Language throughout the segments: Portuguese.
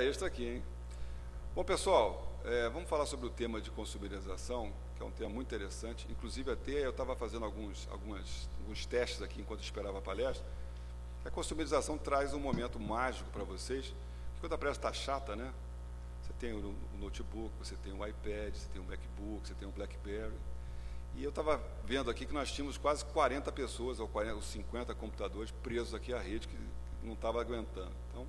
Extra aqui, hein? Bom, pessoal, vamos falar sobre o tema de consumerização, que é um tema muito interessante. Inclusive, até eu estava fazendo alguns testes aqui enquanto esperava a palestra. A consumerização traz um momento mágico para vocês. Quando a palestra está chata, né? Você tem o notebook, você tem o iPad, você tem o MacBook, você tem o BlackBerry. E eu estava vendo aqui que nós tínhamos quase 40 pessoas, ou 50 computadores presos aqui à rede, que não estava aguentando. Então,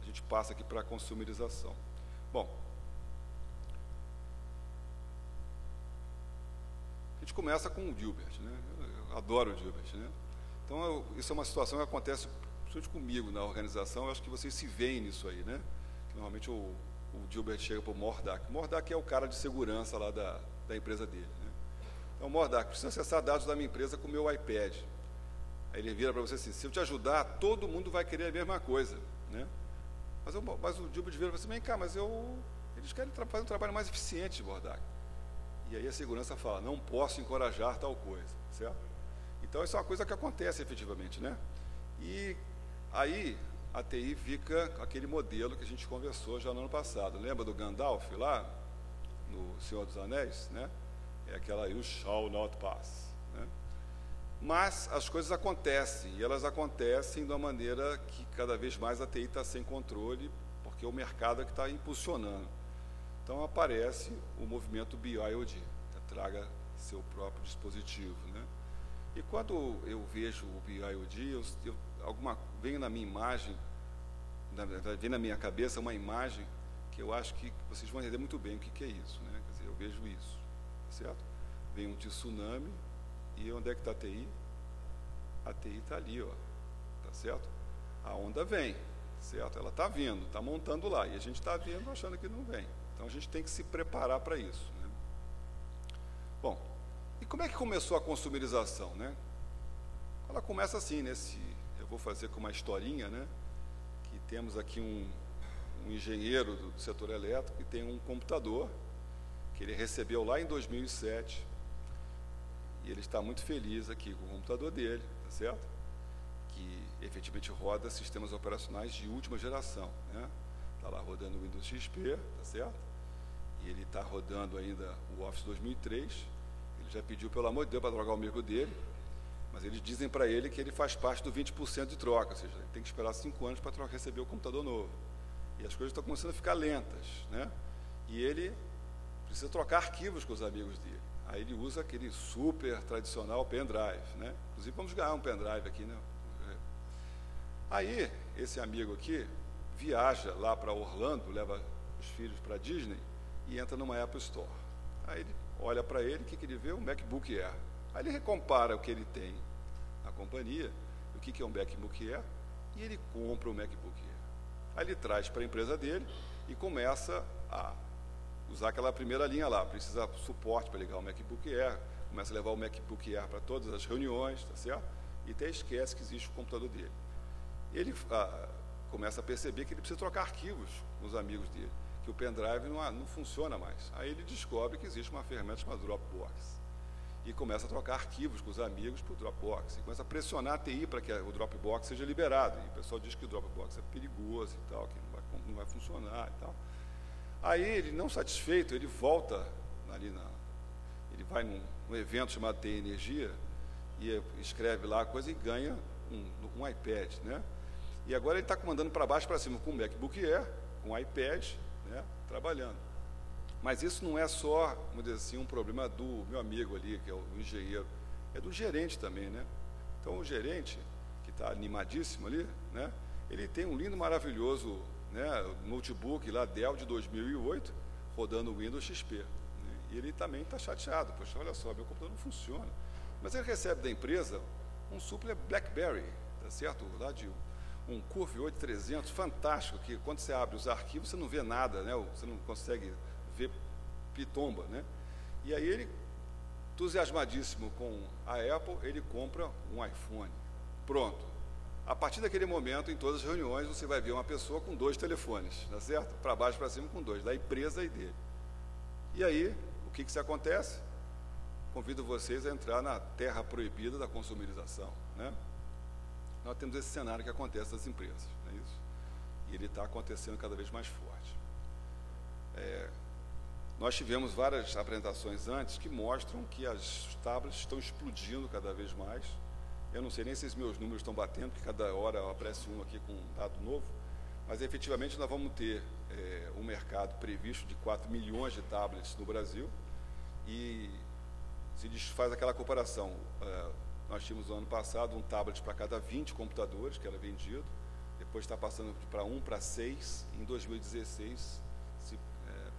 a gente passa aqui para a consumerização. Bom, a gente começa com o Gilbert, né? Eu adoro o Gilbert, né? Então, isso é uma situação que acontece principalmente comigo na organização. Eu acho que vocês se veem nisso aí, né? Normalmente o Gilbert chega para o Mordak. O Mordak é o cara de segurança lá da empresa dele, né? Então, Mordak, preciso acessar dados da minha empresa com o meu iPad. Aí ele vira para você assim: se eu te ajudar, todo mundo vai querer a mesma coisa, né? Mas o Gilbert vira para você: vem cá, eles querem fazer um trabalho mais eficiente, Mordak. E aí a segurança fala: não posso encorajar tal coisa, certo? Então, isso é uma coisa que acontece efetivamente, né? E aí a TI fica aquele modelo que a gente conversou já no ano passado. Lembra do Gandalf lá, no Senhor dos Anéis, né? É aquela "you shall not pass", né? Mas as coisas acontecem, e elas acontecem de uma maneira que cada vez mais a TI está sem controle, porque o mercado é que está impulsionando. Então aparece o movimento BYOD, traga seu próprio dispositivo, né? E quando eu vejo o BYOD, vem na minha imagem, vem na minha cabeça uma imagem que eu acho que vocês vão entender muito bem o que é isso, né? Quer dizer, eu vejo isso, certo? Vem um tsunami, e onde é que está a TI? A TI está ali, ó, tá certo? A onda vem, certo? Ela está vindo, está montando lá, e a gente está vindo achando que não vem. Então a gente tem que se preparar para isso, né? Bom, e como é que começou a consumerização, né? Ela começa assim, eu vou fazer com uma historinha, né? Que temos aqui um engenheiro do setor elétrico que tem um computador que ele recebeu lá em 2007, e ele está muito feliz aqui com o computador dele, tá certo? Que efetivamente roda sistemas operacionais de última geração, né? Está lá rodando o Windows XP, tá certo? E ele está rodando ainda o Office 2003. Ele já pediu, pelo amor de Deus, para trocar o micro dele, mas eles dizem para ele que ele faz parte do 20% de troca, ou seja, ele tem que esperar 5 anos para receber o computador novo. E as coisas estão começando a ficar lentas, né? E ele precisa trocar arquivos com os amigos dele. Aí ele usa aquele super tradicional pendrive, né? Inclusive, vamos ganhar um pendrive aqui, né? Aí, esse amigo aqui viaja lá para Orlando, leva os filhos para a Disney e entra numa Apple Store. Aí ele olha para ele, o que ele vê? Um MacBook Air. Aí ele compara o que ele tem na companhia, o que é um MacBook Air, e ele compra o MacBook Air. Aí ele traz para a empresa dele e começa a usar aquela primeira linha lá, precisa de suporte para ligar o MacBook Air, começa a levar o MacBook Air para todas as reuniões, tá certo? E até esquece que existe o computador dele. Ele começa a perceber que ele precisa trocar arquivos com os amigos dele, que o pendrive não funciona mais. Aí ele descobre que existe uma ferramenta chamada Dropbox. E começa a trocar arquivos com os amigos para o Dropbox. E começa a pressionar a TI para que o Dropbox seja liberado. E o pessoal diz que o Dropbox é perigoso e tal, que não vai funcionar e tal. Aí ele, não satisfeito, ele volta ele vai num evento chamado TI Energia e escreve lá a coisa e ganha um iPad, né? E agora ele está mandando para baixo para cima com o MacBook Air, com o iPad, né, trabalhando. Mas isso não é só, vamos dizer assim, um problema do meu amigo ali, que é o engenheiro, é do gerente também, né? Então o gerente, que está animadíssimo ali, né, ele tem um lindo, maravilhoso, né, notebook lá, Dell de 2008, rodando o Windows XP. Né, e ele também está chateado: poxa, olha só, meu computador não funciona. Mas ele recebe da empresa um super BlackBerry, tá certo? Lá de um Curve 8300, fantástico, que quando você abre os arquivos, você não vê nada, né? Você não consegue ver pitomba, né? E aí ele, entusiasmadíssimo com a Apple, ele compra um iPhone. Pronto. A partir daquele momento, em todas as reuniões, você vai ver uma pessoa com 2 telefones, tá certo? Para baixo, para cima, com 2, da empresa e dele. E aí, o que se acontece? Convido vocês a entrar na terra proibida da consumerização, né? Nós temos esse cenário que acontece nas empresas, não é isso? ele está acontecendo cada vez mais forte. Nós tivemos várias apresentações antes que mostram que as tablets estão explodindo cada vez mais. Eu não sei nem se os meus números estão batendo, porque cada hora aparece um aqui com um dado novo, mas efetivamente nós vamos ter um mercado previsto de 4 milhões de tablets no Brasil, e se faz aquela comparação, nós tínhamos no ano passado um tablet para cada 20 computadores que era vendido, depois está passando para 1 para 6, em 2016 se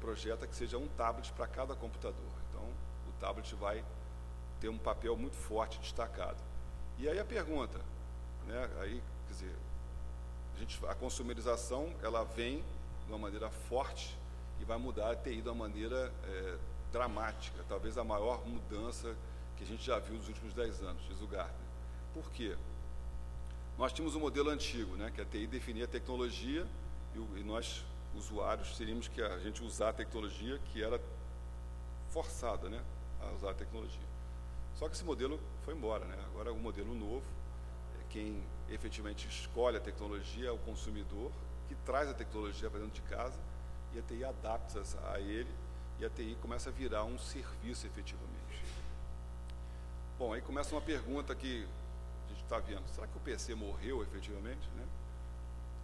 projeta que seja um tablet para cada computador. Então, o tablet vai ter um papel muito forte, destacado. E aí a pergunta, né, aí, quer dizer, a consumerização, ela vem de uma maneira forte e vai mudar a TI de uma maneira dramática, talvez a maior mudança que a gente já viu nos últimos 10 anos, diz o Gartner. Por quê? Nós tínhamos um modelo antigo, né, que a TI definia a tecnologia e nós, usuários, teríamos que a gente usar a tecnologia que era forçada, né, a usar a tecnologia. Só que esse modelo foi embora, né? Agora o modelo novo, quem efetivamente escolhe a tecnologia é o consumidor, que traz a tecnologia para dentro de casa, e a TI adapta a ele, e a TI começa a virar um serviço efetivamente. Bom, aí começa uma pergunta que a gente está vendo, será que o PC morreu efetivamente, né?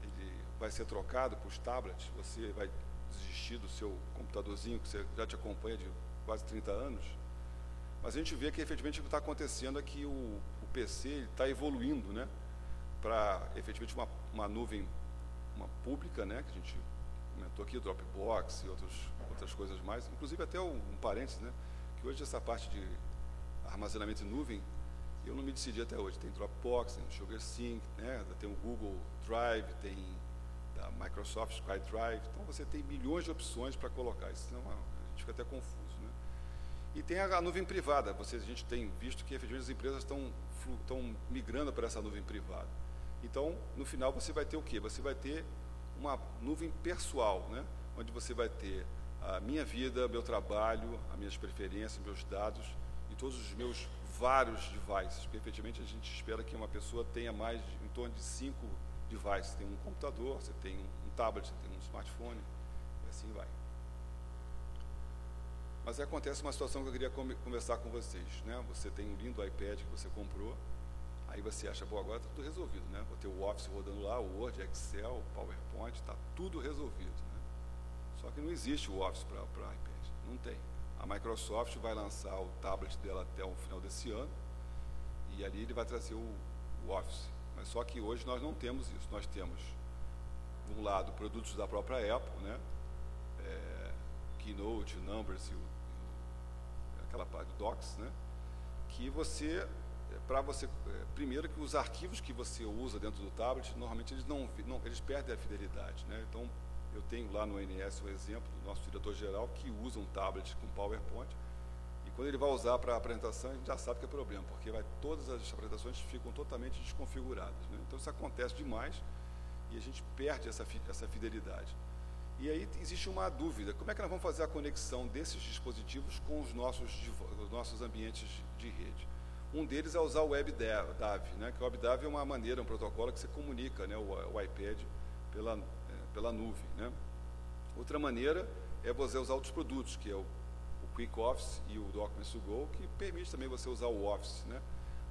Ele vai ser trocado para os tablets, você vai desistir do seu computadorzinho, que você já te acompanha de quase 30 anos, mas a gente vê que efetivamente o que está acontecendo é que o PC está evoluindo, né, para efetivamente uma nuvem pública, né, que a gente comentou aqui, Dropbox e outras coisas mais, inclusive até um parênteses, né, que hoje essa parte de armazenamento em nuvem, eu não me decidi até hoje, tem Dropbox, tem SugarSync, né, tem o Google Drive, tem da Microsoft SkyDrive, então você tem milhões de opções para colocar, isso senão a gente fica até confuso, né. E tem a nuvem privada, a gente tem visto que efetivamente as empresas estão migrando para essa nuvem privada. Então, no final, você vai ter o quê? Você vai ter uma nuvem pessoal, né? Onde você vai ter a minha vida, meu trabalho, as minhas preferências, meus dados e todos os meus vários devices, porque efetivamente a gente espera que uma pessoa tenha em torno de 5 devices. Você tem um computador, você tem um tablet, você tem um smartphone, e assim vai. Mas aí acontece uma situação que eu queria conversar com vocês, né? Você tem um lindo iPad que você comprou, aí você acha, bom, agora está tudo resolvido, né? Vou ter o Office rodando lá, o Word, Excel, o PowerPoint, está tudo resolvido, né? Só que não existe o Office para iPad, não tem. A Microsoft vai lançar o tablet dela até o final desse ano, e ali ele vai trazer o Office. Mas só que hoje nós não temos isso, nós temos, de um lado, produtos da própria Apple, né? Keynote, Numbers e aquela parte do Docs, né? Que você, primeiro que os arquivos que você usa dentro do tablet, normalmente eles perdem a fidelidade, né? Então, eu tenho lá no NS um exemplo do nosso diretor-geral que usa um tablet com PowerPoint, e quando ele vai usar para a apresentação, a gente já sabe que é problema, porque todas as apresentações ficam totalmente desconfiguradas, né? Então, isso acontece demais e a gente perde essa fidelidade. E aí existe uma dúvida, como é que nós vamos fazer a conexão desses dispositivos com os nossos ambientes de rede? Um deles é usar o WebDAV, né? Que o WebDAV é uma maneira, um protocolo que você comunica, né, o iPad pela nuvem, né? Outra maneira é você usar outros produtos, que é o Quick Office e o Documents to Go, que permite também você usar o Office, né?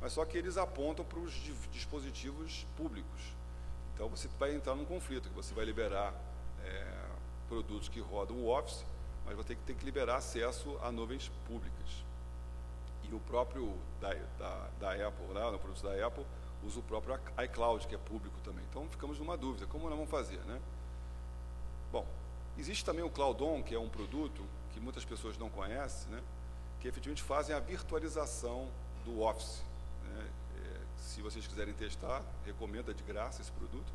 Mas só que eles apontam para os dispositivos públicos. Então você vai entrar num conflito, que você vai liberar produtos que rodam o Office, mas vai ter que liberar acesso a nuvens públicas. E o próprio da Apple, lá no produto da Apple, usa o próprio iCloud, que é público também. Então ficamos numa dúvida, como nós vamos fazer, né? Bom, existe também o CloudOn, que é um produto que muitas pessoas não conhecem, né? Que efetivamente fazem a virtualização do Office, né? Se vocês quiserem testar, recomendo, de graça esse produto.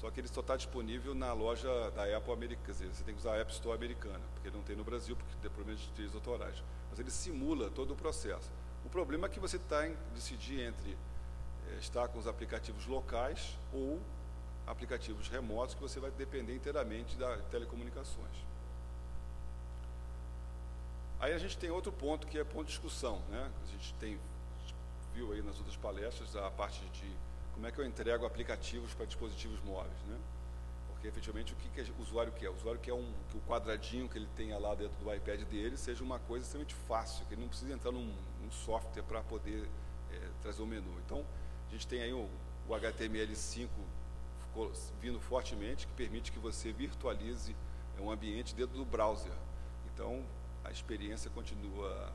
Só que ele só está disponível na loja da Apple americana, quer dizer, você tem que usar a App Store americana, porque ele não tem no Brasil, porque tem problemas de direitos autorais. Mas ele simula todo o processo. O problema é que você está em decidir entre estar com os aplicativos locais ou aplicativos remotos, que você vai depender inteiramente das telecomunicações. Aí a gente tem outro ponto, que é ponto de discussão, né? A gente viu aí nas outras palestras a parte de como é que eu entrego aplicativos para dispositivos móveis, né? Porque, efetivamente, o que o usuário quer? O usuário quer que o quadradinho que ele tenha lá dentro do iPad dele seja uma coisa extremamente fácil, que ele não precisa entrar num software para poder trazer o menu. Então, a gente tem aí o HTML5 vindo fortemente, que permite que você virtualize um ambiente dentro do browser. Então, a experiência continua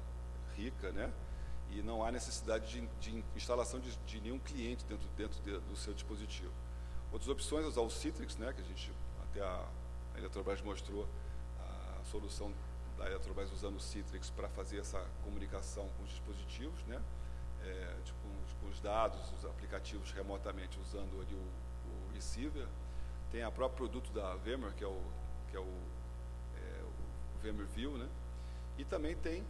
rica, né? E não há necessidade de instalação de nenhum cliente dentro do seu dispositivo. Outras opções é usar o Citrix, né? Que até a Eletrobras mostrou a solução da Eletrobras usando o Citrix para fazer essa comunicação com os dispositivos, né? Com os dados, os aplicativos remotamente usando ali o receiver. Tem a própria produto da VMware, que é o VMware View, né? E também tem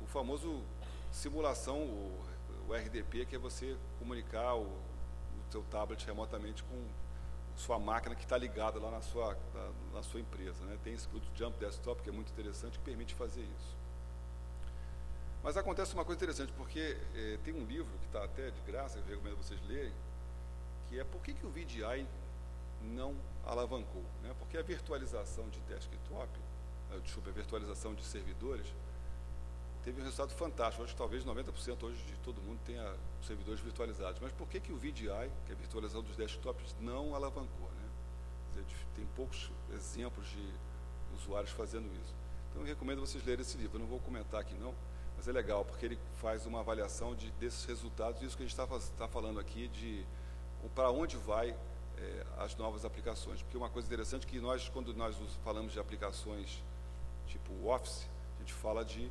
o famoso simulação, o RDP, que é você comunicar o seu tablet remotamente com sua máquina que está ligada lá na sua empresa, né? Tem esse produto Jump Desktop, que é muito interessante, que permite fazer isso. Mas acontece uma coisa interessante, porque tem um livro que está até de graça, eu recomendo vocês lerem, que é por que o VDI não alavancou, né? Porque a virtualização de desktop, a virtualização de servidores, teve um resultado fantástico. Acho que talvez 90% hoje de todo mundo tenha servidores virtualizados. Mas por que o VDI, que é a virtualização dos desktops, não alavancou, né? Quer dizer, tem poucos exemplos de usuários fazendo isso. Então, eu recomendo vocês lerem esse livro. Eu não vou comentar aqui, não, mas é legal, porque ele faz uma avaliação desses resultados, isso que a gente está falando aqui, de para onde vai as novas aplicações. Porque uma coisa interessante é que quando nós falamos de aplicações tipo Office, a gente fala de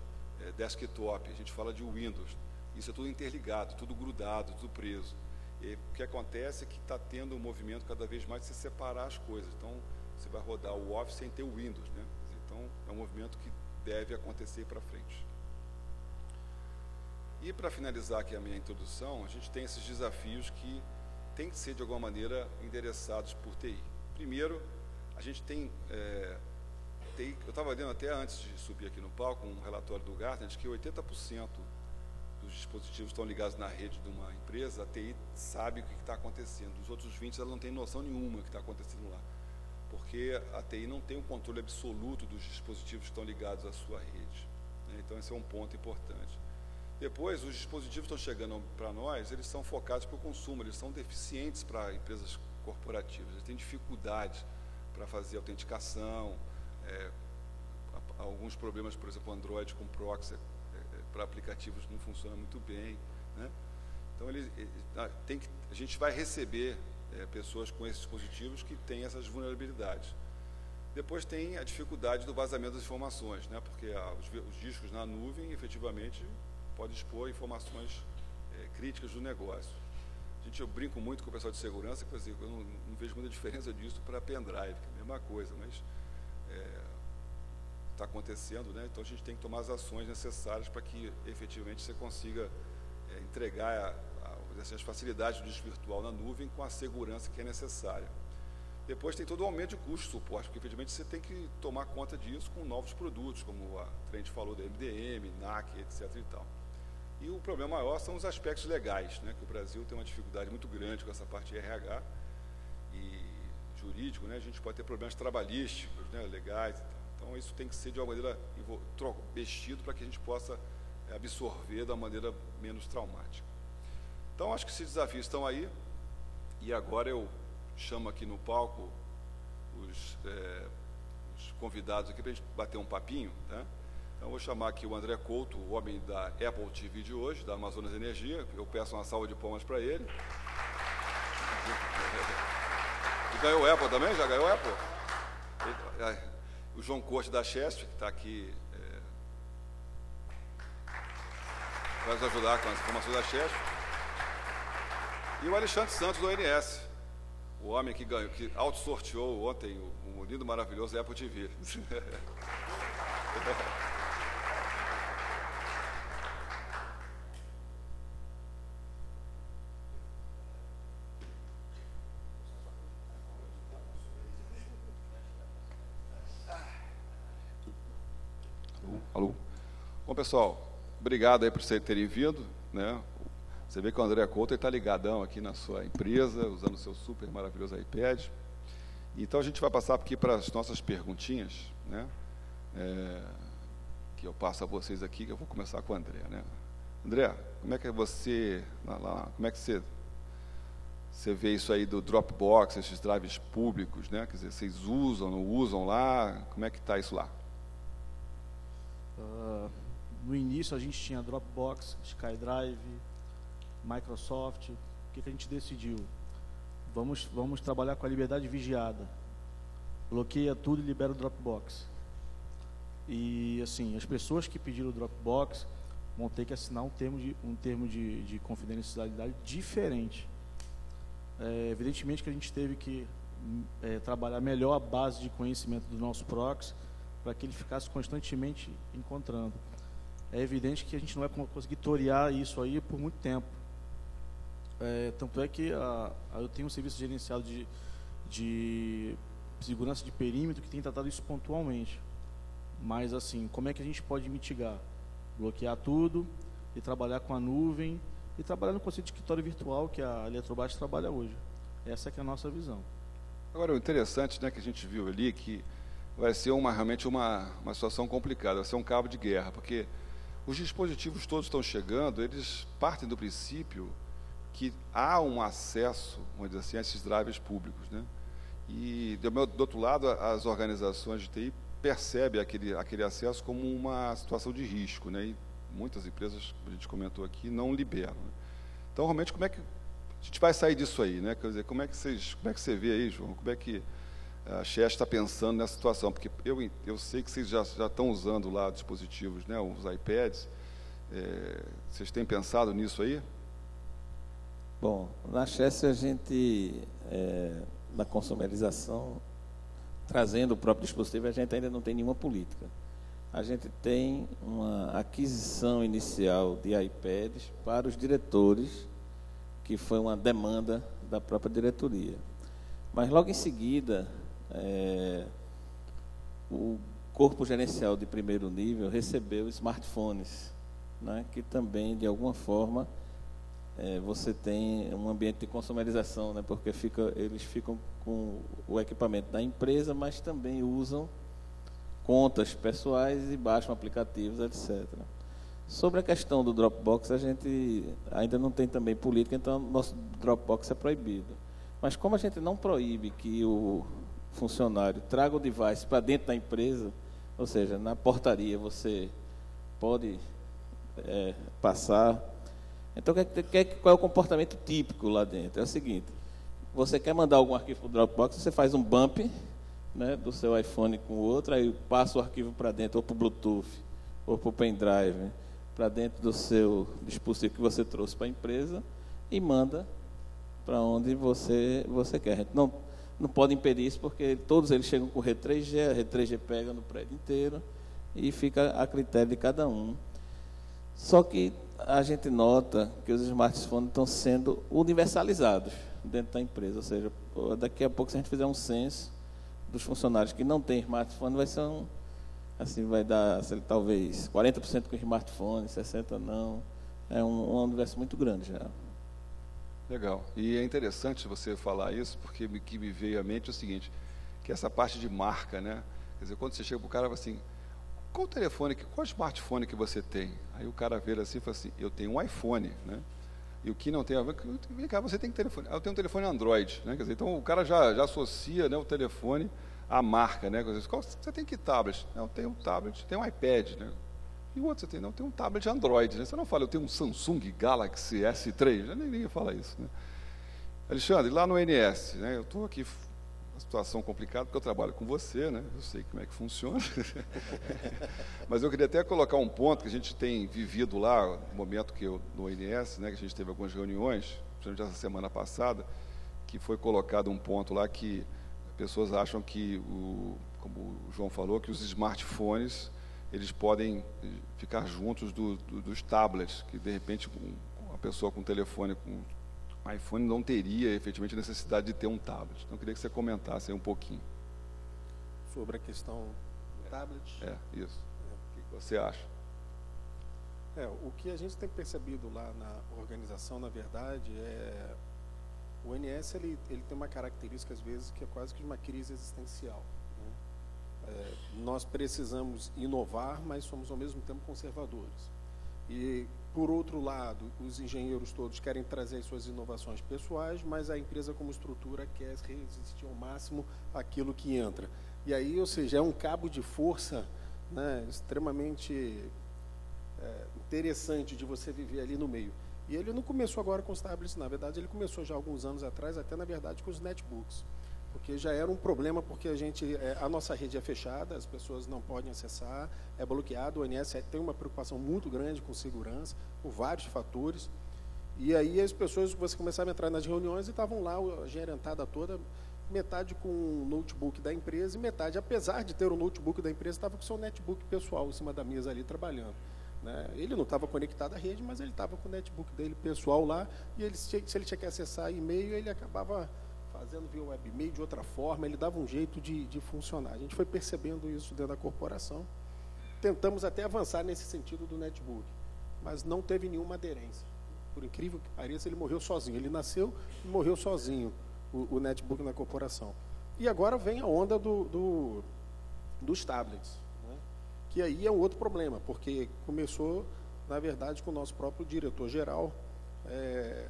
desktop, a gente fala de Windows. Isso é tudo interligado, tudo grudado, tudo preso. E o que acontece é que está tendo um movimento cada vez mais de se separar as coisas. Então, você vai rodar o Office sem ter o Windows, né? Então, é um movimento que deve acontecer para frente. E para finalizar aqui a minha introdução, a gente tem esses desafios que têm que ser, de alguma maneira, endereçados por TI. Primeiro, a gente tem TI, eu estava lendo até antes de subir aqui no palco, um relatório do Gartner, de que 80% dos dispositivos estão ligados na rede de uma empresa, a TI sabe o que está acontecendo. Dos outros 20%, ela não tem noção nenhuma do que está acontecendo lá. Porque a TI não tem um controle absoluto dos dispositivos que estão ligados à sua rede, né? Então, esse é um ponto importante. Depois, os dispositivos que estão chegando para nós, eles são focados para o consumo, eles são deficientes para empresas corporativas, eles têm dificuldade para fazer autenticação, alguns problemas, por exemplo, Android com proxy para aplicativos não funciona muito bem, né? Então, a gente vai receber pessoas com esses dispositivos que têm essas vulnerabilidades. Depois tem a dificuldade do vazamento das informações, né? Porque os discos na nuvem, efetivamente, podem expor informações críticas do negócio. Eu brinco muito com o pessoal de segurança, por exemplo, eu não vejo muita diferença disso para pendrive, que é a mesma coisa, mas está acontecendo, né? Então a gente tem que tomar as ações necessárias para que efetivamente você consiga entregar essas facilidades do disco virtual na nuvem com a segurança que é necessária. Depois tem todo o aumento de custo de suporte, porque efetivamente você tem que tomar conta disso com novos produtos, como a gente falou da MDM, NAC, etc. e tal. E o problema maior são os aspectos legais, né? Que o Brasil tem uma dificuldade muito grande com essa parte de RH e jurídico, né? A gente pode ter problemas trabalhísticos, né? Legais e tal. Então, isso tem que ser de uma maneira vestido para que a gente possa absorver da maneira menos traumática. Então, acho que esses desafios estão aí. E agora eu chamo aqui no palco os convidados aqui para a gente bater um papinho, tá? Então, eu vou chamar aqui o André Couto, o homem da Apple TV de hoje, da Amazonas Energia. Eu peço uma salva de palmas para ele. E ganhou o Apple também? Já ganhou o Apple? O João Corte da Chest, que está aqui, vai nos ajudar com as informações da Chest. E o Alexandre Santos, do ONS, o homem que ganhou, que autossorteou ontem o lindo, maravilhoso Apple TV. Alô? Bom, pessoal, obrigado aí por vocês terem vindo, né? Você vê que o André Couto está ligadão aqui na sua empresa, usando o seu super maravilhoso iPad. Então, a gente vai passar aqui para as nossas perguntinhas, né? Que eu passo a vocês aqui, que eu vou começar com o André, né? André, como é que você, como é que você vê isso aí do Dropbox, esses drives públicos, né? Quer dizer, vocês usam, não usam lá? Como é que está isso lá? No início a gente tinha Dropbox, SkyDrive, Microsoft. O que a gente decidiu? Vamos trabalhar com a liberdade vigiada. Bloqueia tudo e libera o Dropbox. E assim, as pessoas que pediram o Dropbox vão ter que assinar um termo de confidencialidade diferente. Evidentemente que a gente teve que trabalhar melhor a base de conhecimento do nosso proxy para que ele ficasse constantemente encontrando. É evidente que a gente não vai conseguir torear isso aí por muito tempo. Tanto é que eu tenho um serviço gerenciado de segurança de perímetro que tem tratado isso pontualmente. Mas assim, como é que a gente pode mitigar? Bloquear tudo e trabalhar com a nuvem e trabalhar no conceito de escritório virtual que a Eletrobras trabalha hoje. Essa é que é a nossa visão. Agora, o interessante, né, que a gente viu ali, que vai ser realmente uma situação complicada, vai ser um cabo de guerra, porque os dispositivos todos estão chegando, eles partem do princípio que há um acesso, vamos dizer assim, a esses drivers públicos, né? E, do outro lado, as organizações de TI percebem aquele acesso como uma situação de risco, né? E muitas empresas, como a gente comentou aqui, não liberam, né? Então, realmente, como é que a gente vai sair disso aí, né? Quer dizer, como é que você vê aí, João? Como é que a Chess está pensando nessa situação? Porque eu sei que vocês já estão usando lá dispositivos, né? Os iPads. Vocês têm pensado nisso aí? Bom, na Chess a gente, na consumerização, trazendo o próprio dispositivo, a gente ainda não tem nenhuma política. A gente tem uma aquisição inicial de iPads para os diretores, que foi uma demanda da própria diretoria. Mas logo em seguida, o corpo gerencial de primeiro nível recebeu smartphones, né, que também, de alguma forma, você tem um ambiente de consumerização, né, porque eles ficam com o equipamento da empresa, mas também usam contas pessoais e baixam aplicativos, etc. Sobre a questão do Dropbox, a gente ainda não tem também política, então nosso Dropbox é proibido. Mas como a gente não proíbe que o funcionário traga o device para dentro da empresa, ou seja, na portaria você pode passar. Então, qual é o comportamento típico lá dentro? É o seguinte: você quer mandar algum arquivo para o Dropbox, você faz um bump, né, do seu iPhone com o outro, aí passa o arquivo para dentro, ou para o Bluetooth, ou para o pendrive, para dentro do seu dispositivo que você trouxe para a empresa e manda para onde você quer. A gente não pode impedir isso, porque todos eles chegam com rede 3G, a rede 3G pega no prédio inteiro e fica a critério de cada um. Só que a gente nota que os smartphones estão sendo universalizados dentro da empresa, ou seja, daqui a pouco, se a gente fizer um censo dos funcionários que não têm smartphone, vai ser vai dar talvez 40% com smartphone, 60% não. É um universo muito grande já. Legal. E é interessante você falar isso, porque o que me veio à mente é o seguinte, que essa parte de marca, né? Quer dizer, quando você chega para o cara e fala assim, qual smartphone que você tem? Aí o cara vira assim e fala assim, eu tenho um iPhone, né? E o que não tem a ver, vem cá, você tem telefone. Eu tenho um telefone Android, né? Quer dizer, então o cara já associa, né, o telefone à marca, né? Quer dizer, você tem que tablet? Não, eu tenho um tablet, tenho um iPad, né? E o outro você tem? Não, tem um tablet Android, né? Você não fala, eu tenho um Samsung Galaxy S3, já ninguém fala isso, né? Alexandre, lá no NS, né? Eu estou aqui, uma situação complicada, porque eu trabalho com você, né? Eu sei como é que funciona. Mas eu queria até colocar um ponto que a gente tem vivido lá, no momento que no INS, né, que a gente teve algumas reuniões, principalmente essa semana passada, que foi colocado um ponto lá que pessoas acham que, como o João falou, que os smartphones eles podem ficar juntos dos tablets, que de repente uma pessoa com telefone, com iPhone, não teria efetivamente necessidade de ter um tablet. Então eu queria que você comentasse aí um pouquinho. Sobre a questão do tablet? Isso. O que você acha? O que a gente tem percebido lá na organização, na verdade, O ONS ele tem uma característica, às vezes, que é quase que de uma crise existencial, né? Nós precisamos inovar, mas somos, ao mesmo tempo, conservadores. E, por outro lado, os engenheiros todos querem trazer as suas inovações pessoais, mas a empresa, como estrutura, quer resistir ao máximo àquilo que entra. E aí, ou seja, é um cabo de força, né, extremamente interessante de você viver ali no meio. E ele não começou agora com os tablets, na verdade, ele começou já alguns anos atrás, até, na verdade, com os netbooks. Porque já era um problema, porque a nossa rede é fechada, as pessoas não podem acessar, é bloqueado, o ONS tem uma preocupação muito grande com segurança, por vários fatores. E aí as pessoas, você começava a entrar nas reuniões e estavam lá, a gerentada toda, metade com o notebook da empresa e metade, apesar de ter o notebook da empresa, estava com o seu netbook pessoal em cima da mesa ali trabalhando, né? Ele não estava conectado à rede, mas ele estava com o netbook dele pessoal lá, e se ele tinha que acessar e-mail, ele acabava fazendo via web e-mail de outra forma, ele dava um jeito de funcionar. A gente foi percebendo isso dentro da corporação, tentamos até avançar nesse sentido do netbook, mas não teve nenhuma aderência. Por incrível que pareça, ele morreu sozinho, ele nasceu e morreu sozinho, o netbook na corporação. E agora vem a onda dos tablets, né? Que aí é um outro problema, porque começou, na verdade, com o nosso próprio diretor-geral. É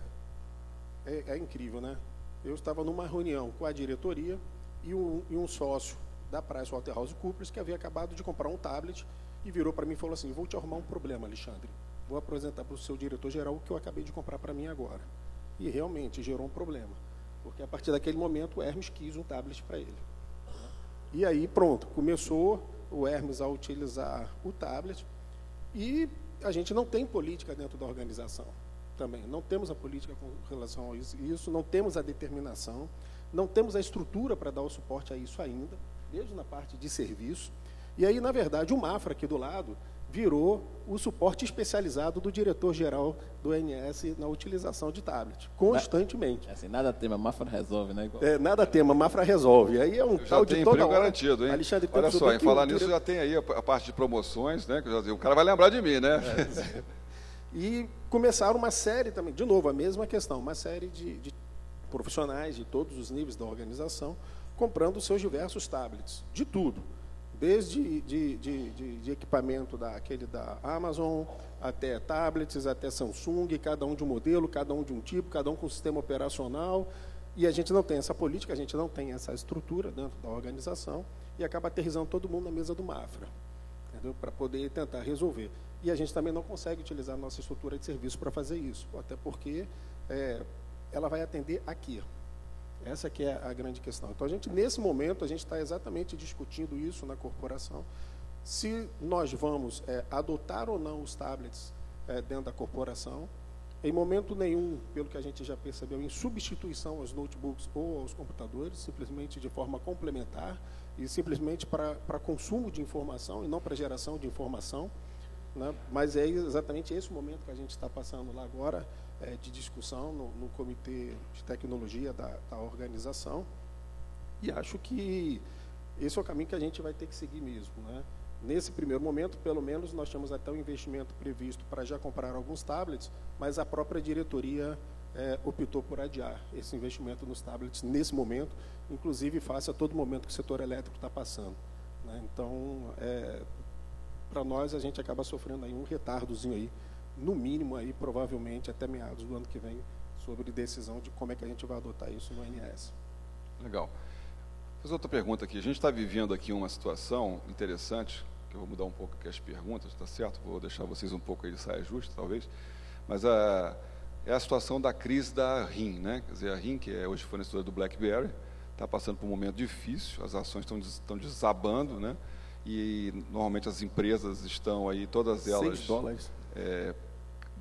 incrível, né? Eu estava numa reunião com a diretoria e um sócio da PricewaterhouseCoopers que havia acabado de comprar um tablet e virou para mim e falou assim: vou te arrumar um problema, Alexandre. Vou apresentar para o seu diretor-geral o que eu acabei de comprar para mim agora. E realmente gerou um problema, porque a partir daquele momento o Hermes quis um tablet para ele. E aí pronto, começou o Hermes a utilizar o tablet e a gente não tem política dentro da organização. Também não temos a política com relação a isso, não temos a determinação, não temos a estrutura para dar o suporte a isso ainda, mesmo na parte de serviço. E aí, na verdade, o Mafra, aqui do lado, virou o suporte especializado do diretor-geral do ONS na utilização de tablet, constantemente. Assim, nada tema, Mafra resolve, né? Nada tema, Mafra resolve. Aí é um tal de toda hora. Garantido, hein? Alexandre, olha só, em falar nisso, já tem aí a parte de promoções, né? Que eu já digo, o cara vai lembrar de mim, né? E começaram uma série também, de novo, a mesma questão, uma série de profissionais de todos os níveis da organização, comprando os seus diversos tablets, de tudo, desde de equipamento da Amazon, até tablets, até Samsung, cada um de um modelo, cada um de um tipo, cada um com um sistema operacional, e a gente não tem essa política, a gente não tem essa estrutura dentro da organização, e acaba aterrissando todo mundo na mesa do Mafra, entendeu? Para poder tentar resolver. E a gente também não consegue utilizar a nossa estrutura de serviço para fazer isso, até porque ela vai atender aqui. Essa que é a grande questão. Então, nesse momento, a gente está exatamente discutindo isso na corporação, se nós vamos adotar ou não os tablets dentro da corporação, em momento nenhum, pelo que a gente já percebeu, em substituição aos notebooks ou aos computadores, simplesmente de forma complementar e simplesmente para consumo de informação e não para geração de informação, né? Mas é exatamente esse o momento que a gente está passando lá agora, de discussão no Comitê de Tecnologia da organização, e acho que esse é o caminho que a gente vai ter que seguir mesmo, né? Nesse primeiro momento, pelo menos, nós temos até um investimento previsto para já comprar alguns tablets, mas a própria diretoria optou por adiar esse investimento nos tablets nesse momento, inclusive face a todo momento que o setor elétrico está passando, né? Então, para nós, a gente acaba sofrendo aí um retardozinho aí, no mínimo aí, provavelmente, até meados do ano que vem, sobre decisão de como é que a gente vai adotar isso no ONS. Legal. Vou fazer outra pergunta aqui. A gente está vivendo aqui uma situação interessante, que eu vou mudar um pouco aqui as perguntas, tá certo? Vou deixar vocês um pouco aí de saia justa, talvez, mas é a situação da crise da RIM, né? Quer dizer, a RIM, que é hoje fornecedora do BlackBerry, está passando por um momento difícil, as ações estão desabando, né? E normalmente as empresas estão aí, todas elas $6.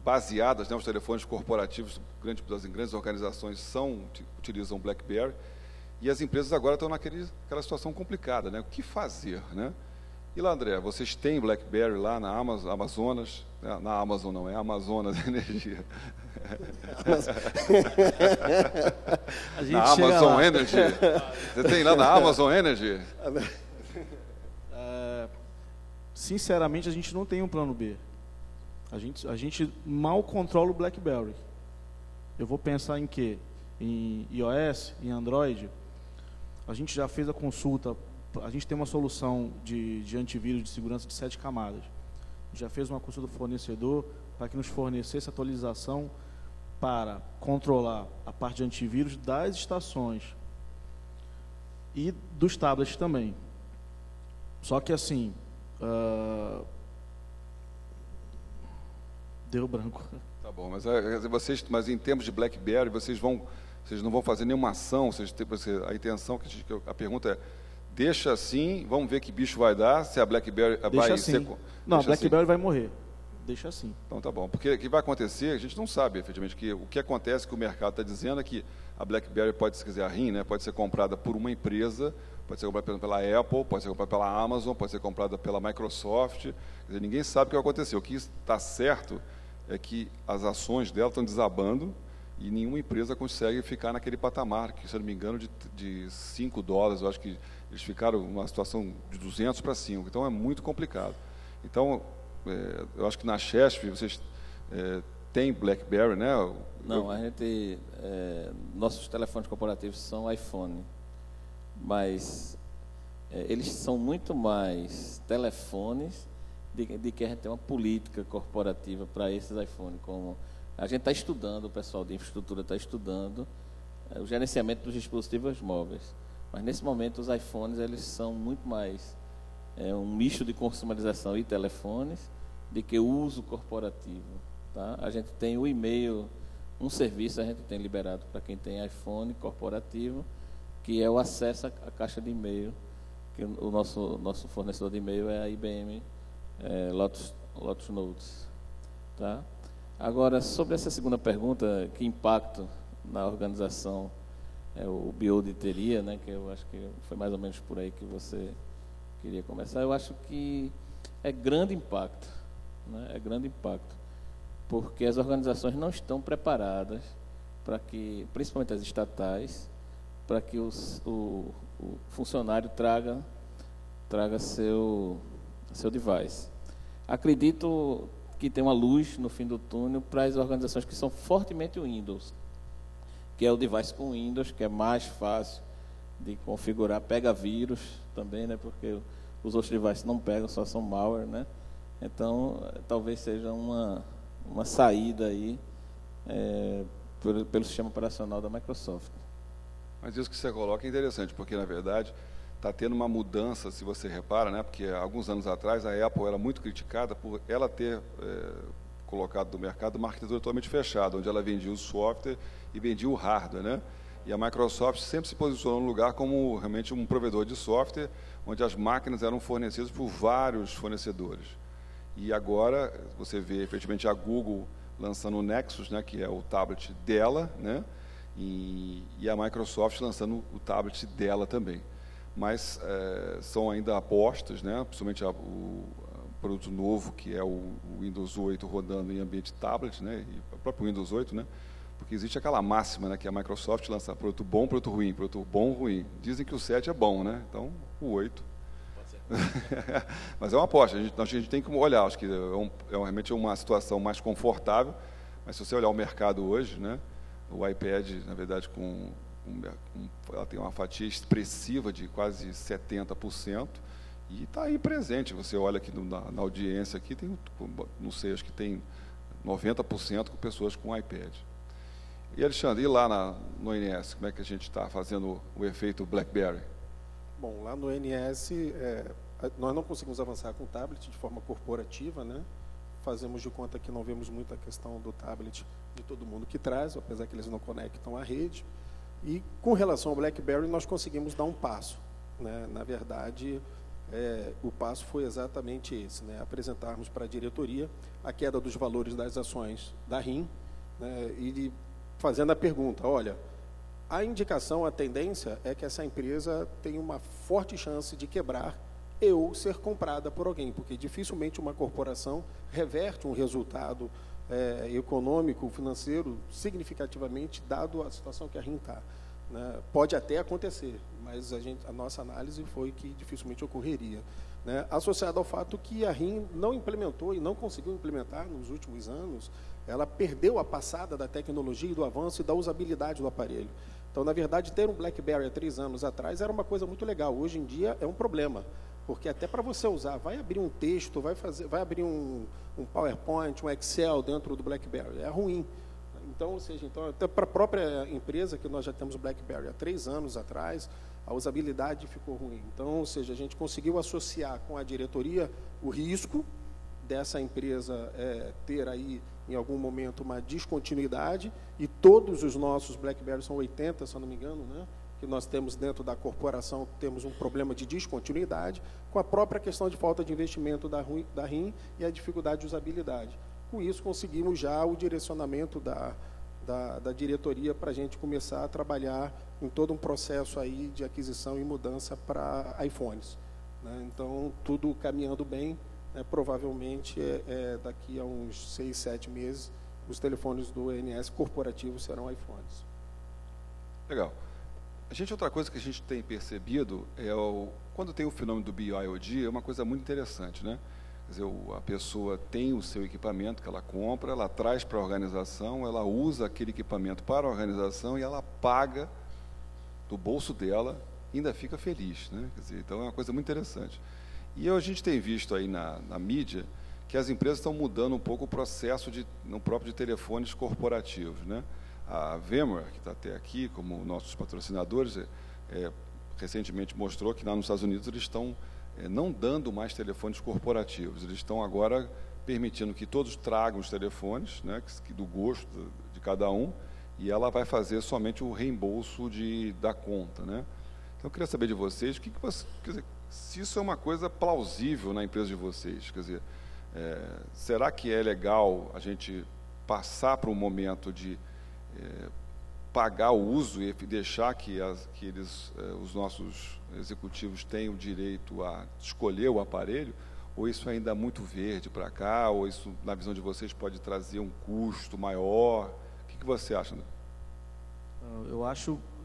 Baseadas, né, os telefones corporativos das grandes organizações utilizam BlackBerry, e as empresas agora estão naquela situação complicada, né? O que fazer, né? E lá, André, vocês têm BlackBerry lá na Amazonas, na Amazon não, é Amazonas Energia. Na Amazon Energy. Você tem lá na Amazon Energy? Sinceramente, a gente não tem um plano B. A gente mal controla o BlackBerry. Eu vou pensar em quê? em iOS, em Android, a gente já fez a consulta, a gente tem uma solução de antivírus de segurança de 7 camadas. Já fez uma consulta do fornecedor para que nos fornecesse atualização para controlar a parte de antivírus das estações e dos tablets também. Só que assim, deu branco. Tá bom, mas em termos de BlackBerry, vocês não vão fazer nenhuma ação, a intenção, a pergunta é, deixa assim, vamos ver que bicho vai dar, se a BlackBerry vai ser... Não, a BlackBerry vai morrer. Deixa assim. Então tá bom, porque o que vai acontecer, a gente não sabe efetivamente, o que acontece, que o mercado está dizendo é que a BlackBerry pode, se quiser, a RIM, né, pode ser comprada por uma empresa, pode ser comprada pela Apple, pode ser comprada pela Amazon, pode ser comprada pela Microsoft, quer dizer, ninguém sabe o que vai acontecer. O que está certo é que as ações dela estão desabando e nenhuma empresa consegue ficar naquele patamar, que, se eu não me engano, de $5, eu acho que eles ficaram numa situação de 200 para 5, então é muito complicado. Então, eu acho que na Chesf vocês têm BlackBerry, né? Não, a gente, nossos telefones corporativos são iPhone, mas eles são muito mais telefones de que a gente tem uma política corporativa para esses iPhones. Como a gente está estudando, o pessoal de infraestrutura está estudando o gerenciamento dos dispositivos móveis, mas nesse momento os iPhones eles são muito mais um misto de consumerização e telefones de que o uso corporativo. Tá? A gente tem o e-mail, um serviço a gente tem liberado para quem tem iPhone corporativo, que é o acesso à caixa de e-mail, que o nosso fornecedor de e-mail é a IBM Lotus Notes. Tá? Agora, sobre essa segunda pergunta, que impacto na organização o BIOD teria, né, que eu acho que foi mais ou menos por aí que você queria começar, eu acho que é grande impacto, né? É grande impacto, porque as organizações não estão preparadas para que, principalmente as estatais, para que o funcionário traga seu device. Acredito que tem uma luz no fim do túnel para as organizações que são fortemente Windows, que é o device com Windows, que é mais fácil de configurar, pega vírus também, né? Porque os outros devices não pegam, só são malware, né? Então, talvez seja uma saída aí pelo sistema operacional da Microsoft. Mas isso que você coloca é interessante, porque, na verdade, está tendo uma mudança, se você repara, né? Porque alguns anos atrás a Apple era muito criticada por ela ter colocado no mercado uma arquitetura totalmente fechada, onde ela vendia o software e vendia o hardware, né? E a Microsoft sempre se posicionou no lugar como realmente um provedor de software, onde as máquinas eram fornecidas por vários fornecedores. E agora você vê efetivamente a Google lançando o Nexus, né, que é o tablet dela, né? E a Microsoft lançando o tablet dela também. Mas são ainda apostas, né? Principalmente o produto novo, que é o Windows 8 rodando em ambiente tablet, né? E o próprio Windows 8, né? Porque existe aquela máxima, né, que a Microsoft lança produto bom, produto ruim, produto bom, ruim. Dizem que o 7 é bom, né? Então, o 8. Pode ser. Mas é uma aposta, a gente tem que olhar, acho que realmente é uma situação mais confortável, mas se você olhar o mercado hoje, né, o iPad, na verdade, ela tem uma fatia expressiva de quase 70%, e está aí presente. Você olha aqui na audiência, aqui tem, não sei, acho que tem 90% com pessoas com iPad. E, Alexandre, e lá no NS, como é que a gente está fazendo o efeito BlackBerry? Bom, lá no NS, nós não conseguimos avançar com o tablet de forma corporativa, né? Fazemos de conta que não vemos muito a questão do tablet de todo mundo que traz, apesar que eles não conectam à rede. E, com relação ao BlackBerry, nós conseguimos dar um passo, né? Na verdade, o passo foi exatamente esse, né? Apresentarmos para a diretoria a queda dos valores das ações da RIM, né? E fazendo a pergunta, olha, a indicação, a tendência é que essa empresa tem uma forte chance de quebrar ou ser comprada por alguém, porque dificilmente uma corporação reverte um resultado econômico, financeiro, significativamente, dado a situação que a RIM está. Né? Pode até acontecer, mas a nossa análise foi que dificilmente ocorreria. né, associado ao fato que a RIM não implementou e não conseguiu implementar nos últimos anos, ela perdeu a passada da tecnologia e do avanço e da usabilidade do aparelho. Então, na verdade, ter um BlackBerry há 3 anos atrás era uma coisa muito legal. Hoje em dia é um problema, porque até para você usar, vai abrir um texto, vai abrir um PowerPoint, um Excel dentro do BlackBerry, é ruim. Então, ou seja, até para a própria empresa, que nós já temos o BlackBerry há 3 anos atrás, a usabilidade ficou ruim. Então, ou seja, a gente conseguiu associar com a diretoria o risco dessa empresa ter aí, em algum momento, uma descontinuidade, e todos os nossos BlackBerry, são 80, se eu não me engano, né, que nós temos dentro da corporação, temos um problema de descontinuidade, com a própria questão de falta de investimento da RIM e a dificuldade de usabilidade. Com isso, conseguimos já o direcionamento da diretoria para a gente começar a trabalhar em todo um processo aí de aquisição e mudança para iPhones, né? Então, tudo caminhando bem, né? Provavelmente, daqui a uns 6, 7 meses, os telefones do ENS corporativos serão iPhones. Legal. Outra coisa que a gente tem percebido quando tem o fenômeno do BYOD, é uma coisa muito interessante, né? Quer dizer, a pessoa tem o seu equipamento que ela compra, ela traz para a organização, ela usa aquele equipamento para a organização e ela paga do bolso dela e ainda fica feliz, né? Quer dizer, então é uma coisa muito interessante. E a gente tem visto aí na mídia que as empresas estão mudando um pouco o processo no próprio de telefones corporativos, né? A VMware, que está até aqui como nossos patrocinadores, recentemente mostrou que lá nos Estados Unidos eles estão não dando mais telefones corporativos. Eles estão agora permitindo que todos tragam os telefones, né, do gosto de cada um, e ela vai fazer somente o reembolso da conta, né? Então, eu queria saber de vocês, quer dizer, se isso é uma coisa plausível na empresa de vocês. Quer dizer, será que é legal a gente passar para um momento de pagar o uso e deixar que os nossos executivos tenham o direito a escolher o aparelho, ou isso ainda é muito verde para cá, ou isso, na visão de vocês, pode trazer um custo maior? O que você acha, André?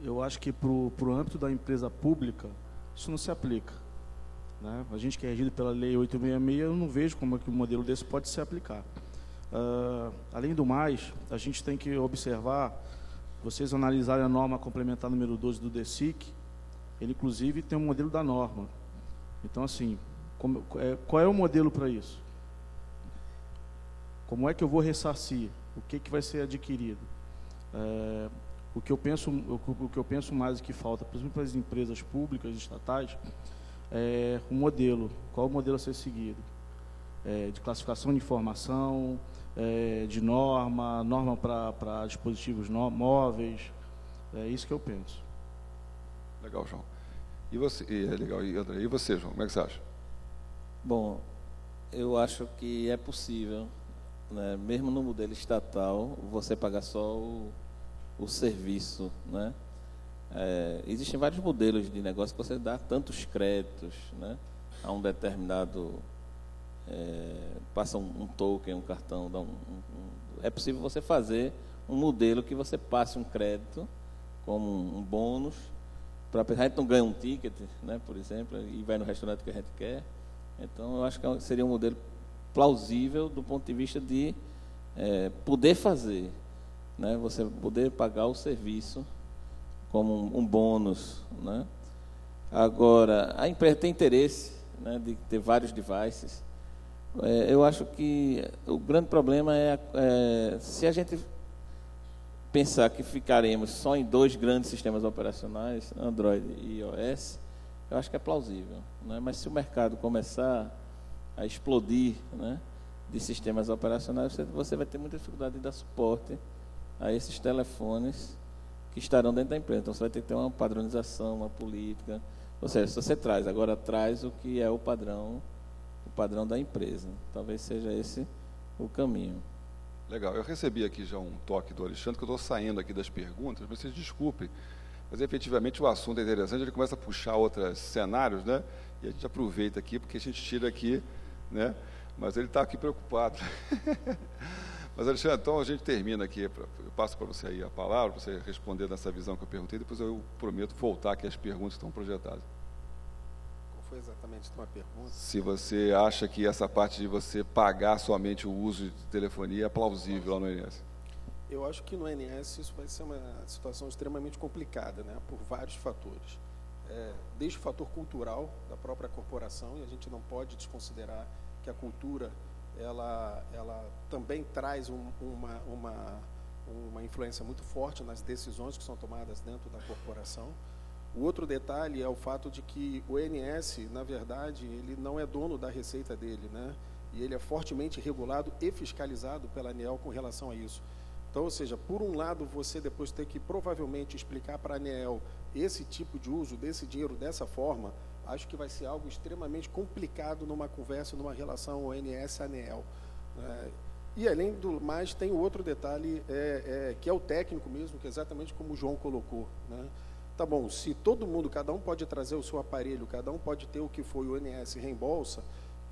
Eu acho que para o âmbito da empresa pública, isso não se aplica, né? A gente que é regido pela Lei 866, eu não vejo como é que um modelo desse pode se aplicar. Além do mais, a gente tem que observar, vocês analisarem a norma complementar número 12 do DESIC, ele inclusive tem um modelo da norma. Então, assim, qual é o modelo para isso? Como é que eu vou ressarcir? O que vai ser adquirido? O que eu penso mais que falta, principalmente para as empresas públicas e estatais, é um modelo. Qual o modelo a ser seguido? De classificação de informação, de norma para dispositivos móveis. É isso que eu penso. Legal, João. E você, legal. E André, e você, João, como é que você acha? Bom, eu acho que é possível, né, mesmo no modelo estatal, você pagar só o serviço, né? Existem vários modelos de negócio que você dá tantos créditos, né, a um determinado... passa um token, um cartão, é possível você fazer um modelo que você passe um crédito como um bônus, para a gente não ganha um ticket, né, por exemplo, e vai no restaurante que a gente quer. Então, eu acho que seria um modelo plausível do ponto de vista de poder fazer, né, você poder pagar o serviço como um bônus, né? Agora, a empresa tem interesse, né, de ter vários devices. Eu acho que o grande problema se a gente pensar que ficaremos só em 2 grandes sistemas operacionais, Android e iOS, eu acho que é plausível, né? Mas se o mercado começar a explodir, né, de sistemas operacionais, você vai ter muita dificuldade de dar suporte a esses telefones que estarão dentro da empresa. Então, você vai ter que ter uma padronização, uma política. Ou seja, se você traz o que é o padrão da empresa. Talvez seja esse o caminho. Legal. Eu recebi aqui já um toque do Alexandre, que eu estou saindo aqui das perguntas, mas vocês desculpem, mas efetivamente o assunto é interessante, ele começa a puxar outros cenários, né? E a gente aproveita aqui, porque a gente tira aqui, né? Mas ele está aqui preocupado. Mas, Alexandre, então a gente termina aqui, eu passo para você aí a palavra, para você responder nessa visão que eu perguntei, depois eu prometo voltar aqui às perguntas que estão projetadas. foi exatamente uma pergunta. Se você acha que essa parte de você pagar somente o uso de telefonia é plausível lá no INSS. Eu acho que no INSS isso vai ser uma situação extremamente complicada, né, por vários fatores. Desde o fator cultural da própria corporação, e a gente não pode desconsiderar que a cultura ela também traz uma influência muito forte nas decisões que são tomadas dentro da corporação. O outro detalhe é o fato de que o INSS, na verdade, ele não é dono da receita dele, né? E ele é fortemente regulado e fiscalizado pela ANEEL com relação a isso. Então, ou seja, por um lado, você depois ter que provavelmente explicar para a ANEEL esse tipo de uso desse dinheiro dessa forma, acho que vai ser algo extremamente complicado numa conversa, numa relação ONS-ANEEL. E, além do mais, tem outro detalhe, que é o técnico mesmo, que é exatamente como o João colocou, né? Tá bom, se todo mundo, cada um pode trazer o seu aparelho, cada um pode ter o que foi o INSS reembolsa,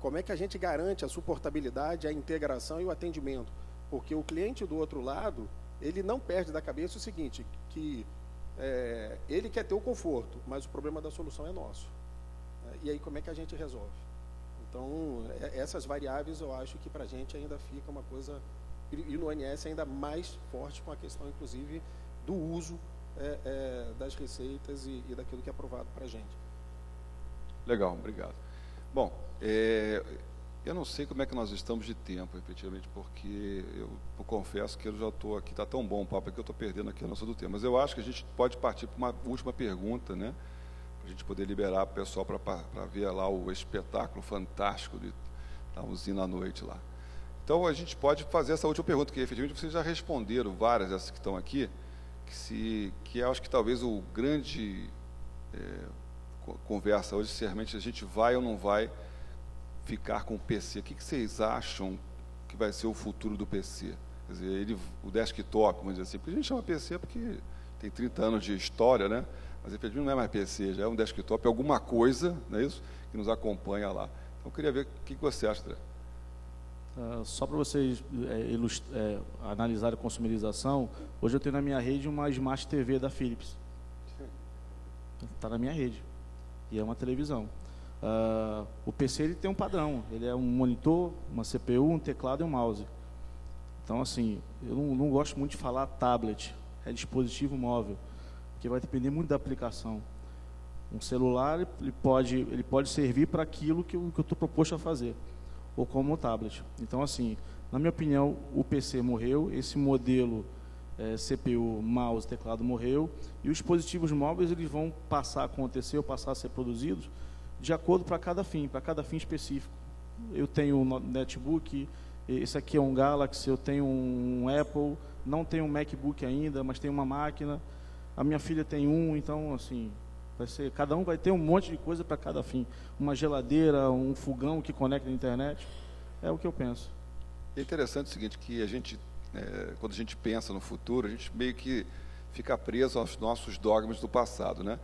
como é que a gente garante a suportabilidade, a integração e o atendimento? Porque o cliente do outro lado, ele não perde da cabeça o seguinte, que ele quer ter o conforto, mas o problema da solução é nosso. E aí como é que a gente resolve? Então, essas variáveis eu acho que para a gente ainda fica uma coisa, e no ONS ainda mais forte com a questão, inclusive, do uso das receitas e daquilo que é aprovado para a gente. Legal, obrigado. Bom, eu não sei como é que nós estamos de tempo, efetivamente, porque eu confesso que eu já estou aqui, está tão bom o papo aqui, eu estou perdendo aqui a noção do tempo. Mas eu acho que a gente pode partir para uma última pergunta, né? Para a gente poder liberar o pessoal para ver lá o espetáculo fantástico da usina à noite lá. Então, a gente pode fazer essa última pergunta, que efetivamente vocês já responderam várias dessas que estão aqui, que eu acho que talvez o grande conversa hoje, se realmente a gente vai ou não vai ficar com o PC. O que vocês acham que vai ser o futuro do PC? Quer dizer, o desktop, vamos dizer assim, porque a gente chama PC porque tem 30 anos de história, né? Mas efetivamente não é mais PC, já é um desktop, é alguma coisa, não é isso? Que nos acompanha lá. Então, eu queria ver o que você acha, André. Só para vocês analisarem a consumerização, hoje eu tenho na minha rede uma Smart TV da Philips. Está na minha rede. E é uma televisão. O PC ele tem um padrão. Ele é um monitor, uma CPU, um teclado e um mouse. Então, assim, eu não gosto muito de falar tablet. É dispositivo móvel. Porque vai depender muito da aplicação. Um celular ele pode servir para aquilo que eu estou proposto a fazer. Ou como um tablet. Então, assim, na minha opinião, o PC morreu, esse modelo CPU, mouse, teclado morreu, e os dispositivos móveis eles vão passar a acontecer, ou passar a ser produzidos, de acordo para cada fim específico. Eu tenho um netbook, esse aqui é um Galaxy, eu tenho um Apple, não tenho um MacBook ainda, mas tenho uma máquina, a minha filha tem um, então, assim... cada um vai ter um monte de coisa para cada fim. Uma geladeira, um fogão que conecta na internet. É o que eu penso. É interessante o seguinte, que a gente, quando a gente pensa no futuro, a gente meio que fica preso aos nossos dogmas do passado, né?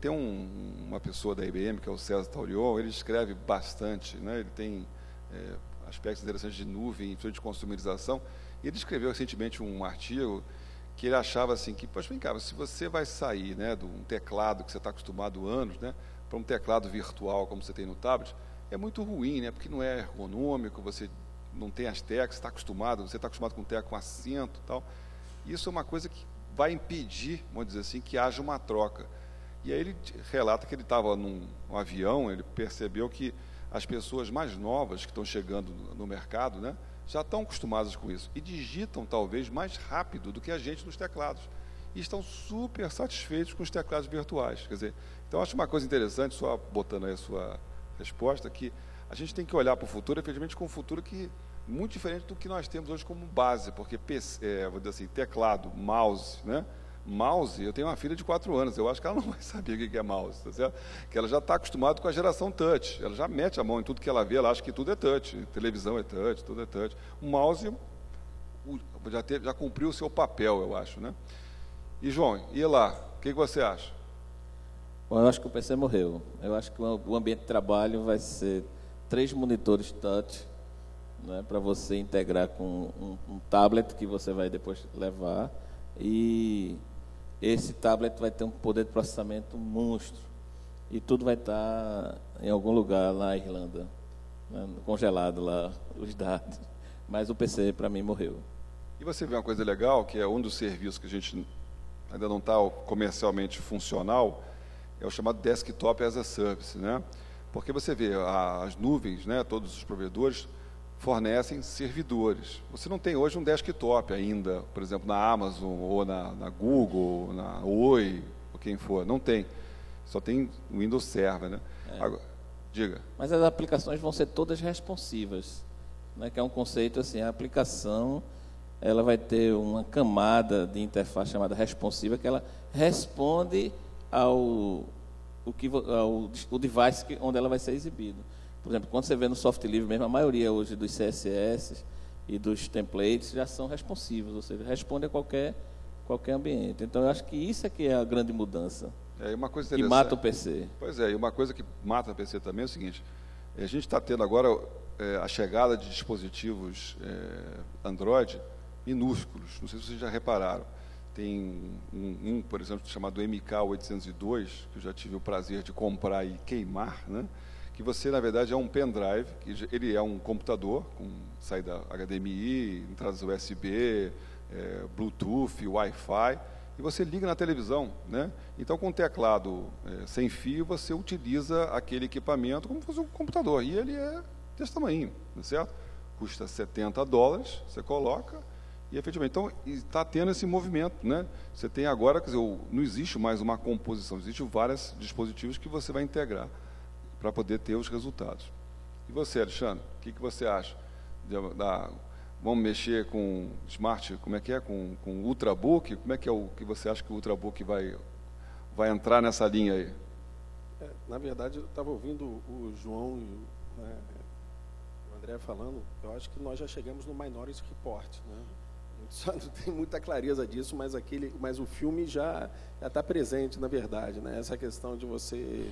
Tem uma pessoa da IBM, que é o César Tauriol, ele escreve bastante, né? Ele tem aspectos interessantes de nuvem, de consumerização, e ele escreveu recentemente um artigo que ele achava assim, que, poxa, vem cá, se você vai sair, né, de um teclado que você está acostumado há anos, né, para um teclado virtual, como você tem no tablet, é muito ruim, né, porque não é ergonômico, você não tem as teclas, você está acostumado com tecla com assento e tal. Isso é uma coisa que vai impedir, vamos dizer assim, que haja uma troca. E aí ele relata que ele estava num avião, ele percebeu que as pessoas mais novas que estão chegando no mercado, né, já estão acostumadas com isso e digitam talvez mais rápido do que a gente nos teclados e estão super satisfeitos com os teclados virtuais. Quer dizer, então acho uma coisa interessante, só botando aí a sua resposta, que a gente tem que olhar para o futuro, efetivamente, com um futuro que muito diferente do que nós temos hoje como base, porque vou dizer assim, teclado, mouse, né? Mouse, eu tenho uma filha de 4 anos, eu acho que ela não vai saber o que é mouse, tá certo? Que ela já está acostumada com a geração touch, ela já mete a mão em tudo que ela vê, ela acha que tudo é touch, televisão é touch, tudo é touch. O mouse já cumpriu o seu papel, eu acho, né? E João, e lá, o que você acha? Bom, eu acho que o PC morreu. Eu acho que o ambiente de trabalho vai ser 3 monitores touch, né, para você integrar com um tablet que você vai depois levar, e esse tablet vai ter um poder de processamento monstro. e tudo vai estar em algum lugar lá na Irlanda, né, congelado lá, os dados. Mas o PC, para mim, morreu. E você vê uma coisa legal, que é um dos serviços que a gente ainda não está comercialmente funcional, é o chamado Desktop as a Service, né? Porque você vê, as nuvens, né, todos os provedores fornecem servidores. Você não tem hoje um desktop ainda, por exemplo, na Amazon, ou na Google, na Oi, ou quem for, não tem. Só tem o Windows Server, né? Agora, diga. Mas as aplicações vão ser todas responsivas, né, que é um conceito assim, a aplicação ela vai ter uma camada de interface chamada responsiva, que ela responde ao device onde ela vai ser exibida. Por exemplo, quando você vê no software livre mesmo, a maioria hoje dos CSS e dos templates já são responsivos, ou seja, responde a qualquer ambiente. Então, eu acho que isso é que é a grande mudança. Uma coisa que mata o PC. Pois é, e uma coisa que mata o PC também é o seguinte, a gente está tendo agora a chegada de dispositivos Android minúsculos, não sei se vocês já repararam. Tem por exemplo, chamado MK802, que eu já tive o prazer de comprar e queimar, né? Que você, na verdade, é um pendrive, que ele é um computador com saída HDMI, entradas USB, Bluetooth, Wi-Fi, e você liga na televisão, né? Então, com o teclado sem fio, você utiliza aquele equipamento como se fosse um computador, e ele é desse tamanho, não é certo? Custa $70, você coloca, e efetivamente, então, está tendo esse movimento, né? Você tem agora, quer dizer, não existe mais uma composição, existem vários dispositivos que você vai integrar para poder ter os resultados. E você, Alexandre, o que você acha? Vamos mexer com Smart, como é que é? Com Ultrabook? Como é que é o que você acha que o Ultrabook vai entrar nessa linha aí? Na verdade, eu estava ouvindo o João e o André falando, eu acho que nós já chegamos no Minority Report, né? A gente só não tem muita clareza disso, mas o filme já está presente, na verdade, né? Essa questão de você...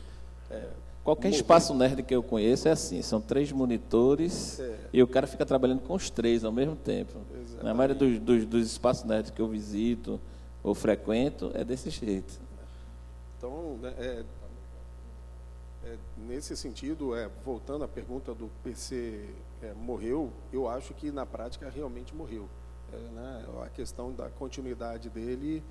Qualquer espaço nerd que eu conheço é assim, são 3 monitores e o cara fica trabalhando com os 3 ao mesmo tempo. Exatamente. Na maioria dos espaços nerds que eu visito ou frequento, é desse jeito. Então, nesse sentido, voltando à pergunta do PC morreu, eu acho que na prática realmente morreu. Né? A questão da continuidade dele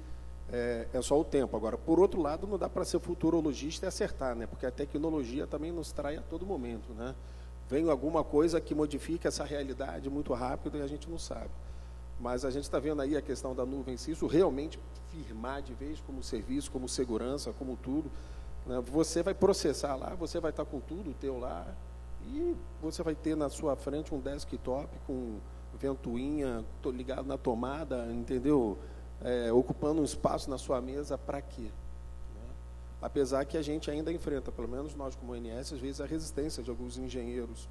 é só o tempo. Agora, por outro lado, não dá para ser futurologista e acertar, né? Porque a tecnologia também nos trai a todo momento, né? Vem alguma coisa que modifica essa realidade muito rápido e a gente não sabe. Mas a gente está vendo aí a questão da nuvem, se isso realmente firmar de vez como serviço, como segurança, como tudo, né? Você vai processar lá, você vai estar com tudo teu lá e você vai ter na sua frente um desktop com ventoinha ligado na tomada, entendeu? Ocupando um espaço na sua mesa para quê? Né? Apesar que a gente ainda enfrenta, pelo menos nós como ONS, às vezes a resistência de alguns engenheiros,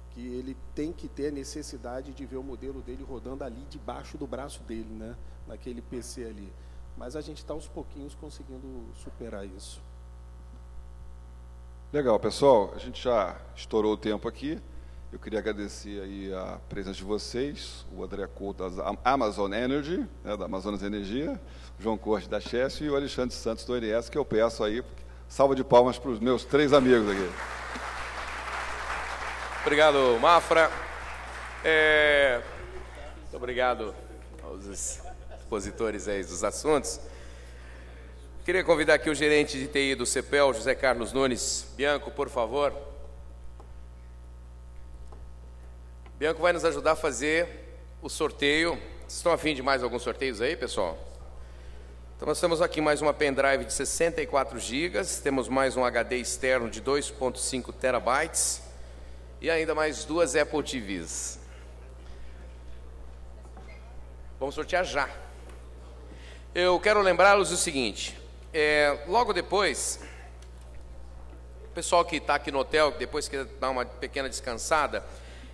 que ele tem que ter a necessidade de ver o modelo dele rodando ali debaixo do braço dele, né? Naquele PC ali. Mas a gente está aos pouquinhos conseguindo superar isso. Legal, pessoal, a gente já estourou o tempo aqui. Eu queria agradecer aí a presença de vocês, o André Couto da Amazon Energy, né, da Amazonas Energia, o João Corte da Chess e o Alexandre Santos do ONS, que eu peço aí, salva de palmas para os meus 3 amigos aqui. Obrigado, Mafra. Muito obrigado aos expositores aí dos assuntos. Queria convidar aqui o gerente de TI do CEPEL, José Carlos Nunes Bianco, por favor. Bianco vai nos ajudar a fazer o sorteio. Vocês estão a fim de mais alguns sorteios aí, pessoal? Então, nós temos aqui mais uma pendrive de 64 GB, temos mais um HD externo de 2.5 terabytes e ainda mais 2 Apple TVs. Vamos sortear já. Eu quero lembrá-los o seguinte, logo depois, o pessoal que está aqui no hotel, depois que dá uma pequena descansada,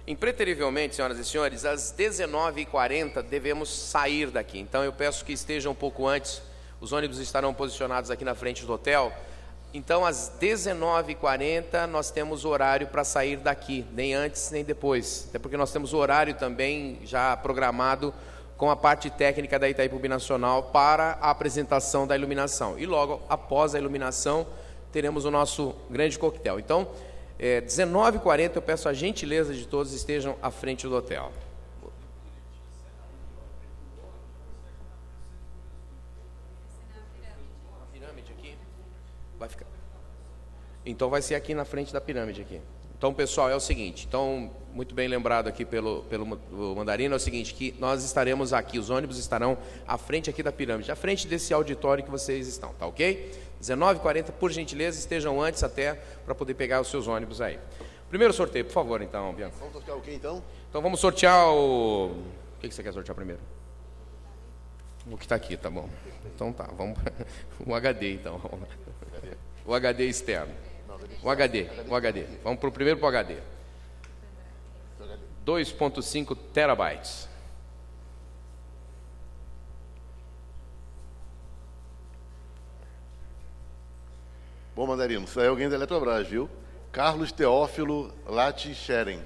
impreterivelmente, senhoras e senhores, às 19h40 devemos sair daqui. Então eu peço que estejam um pouco antes, os ônibus estarão posicionados aqui na frente do hotel. Então às 19h40 nós temos horário para sair daqui, nem antes nem depois. Até porque nós temos horário também já programado com a parte técnica da Itaipu Binacional para a apresentação da iluminação. E logo após a iluminação, teremos o nosso grande coquetel. Então, 19h40, eu peço a gentileza de todos estejam à frente do hotel. A pirâmide aqui? Vai ficar. Então vai ser aqui na frente da pirâmide aqui. Então, pessoal, é o seguinte, então, muito bem lembrado aqui pelo Mandarino, é o seguinte, que nós estaremos aqui, os ônibus estarão à frente aqui da pirâmide, à frente desse auditório que vocês estão, tá ok? 19h40, por gentileza, estejam antes até para poder pegar os seus ônibus aí. Primeiro sorteio, por favor, então, Bianca. Vamos sortear o quê, então? Então vamos sortear o... O que você quer sortear primeiro? O que está aqui, tá bom. Então tá, vamos o HD, então. O HD externo. O HD. Vamos primeiro para o HD. 2.5 terabytes. Bom, Mandarino, isso aí é alguém da Eletrobras, viu? Carlos Teófilo Lati Scheren.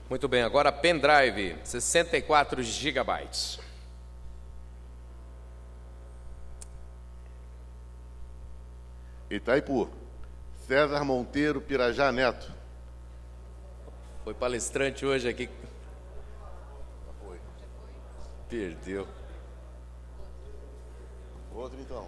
Muito bem, agora pendrive, 64 gigabytes. Itaipu, César Monteiro Pirajá Neto. Foi palestrante hoje aqui. Foi. Perdeu. Outro, então.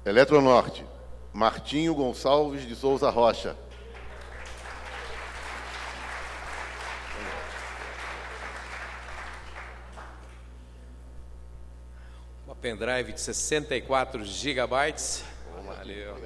Eletronorte, Martinho Gonçalves de Souza Rocha. Uma pendrive de 64 gigabytes. Valeu.